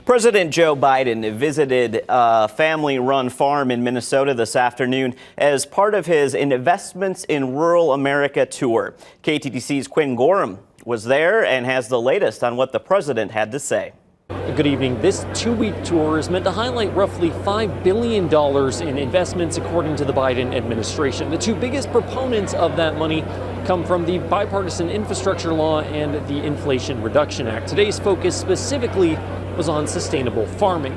President Joe Biden visited a family-run farm in Minnesota this afternoon as part of his Investments in Rural America tour. KTTC's Quinn Gorham was there and has the latest on what the president had to say. Good evening. This two-week tour is meant to highlight roughly $5 billion in investments, according to the Biden administration. The two biggest proponents of that money come from the bipartisan infrastructure law and the Inflation Reduction Act. Today's focus specifically was on sustainable farming.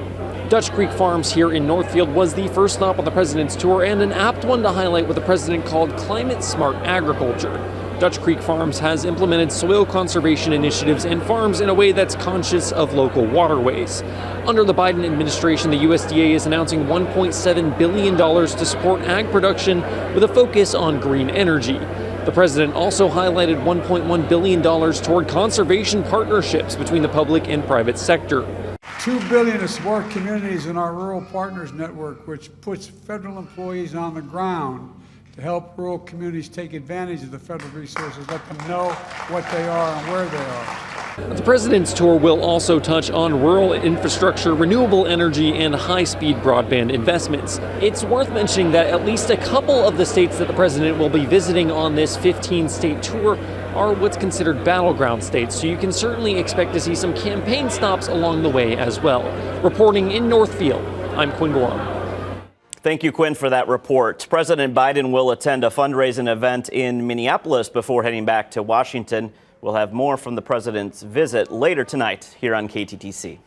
Dutch Creek Farms here in Northfield was the first stop on the president's tour, and an apt one to highlight what the president called climate-smart agriculture. Dutch Creek Farms has implemented soil conservation initiatives and farms in a way that's conscious of local waterways. Under the Biden administration, the USDA is announcing $1.7 billion to support ag production with a focus on green energy. The president also highlighted $1.1 billion toward conservation partnerships between the public and private sector. $2 billion to support communities in our Rural Partners Network, which puts federal employees on the ground to help rural communities take advantage of the federal resources, let them know what they are and where they are. The president's tour will also touch on rural infrastructure, renewable energy, and high-speed broadband investments. It's worth mentioning that at least a couple of the states that the president will be visiting on this 15-state tour are what's considered battleground states, so you can certainly expect to see some campaign stops along the way as well. Reporting in Northfield, I'm Quinn Gorham. Thank you, Quinn, for that report. President Biden will attend a fundraising event in Minneapolis before heading back to Washington. We'll have more from the president's visit later tonight here on KTTC.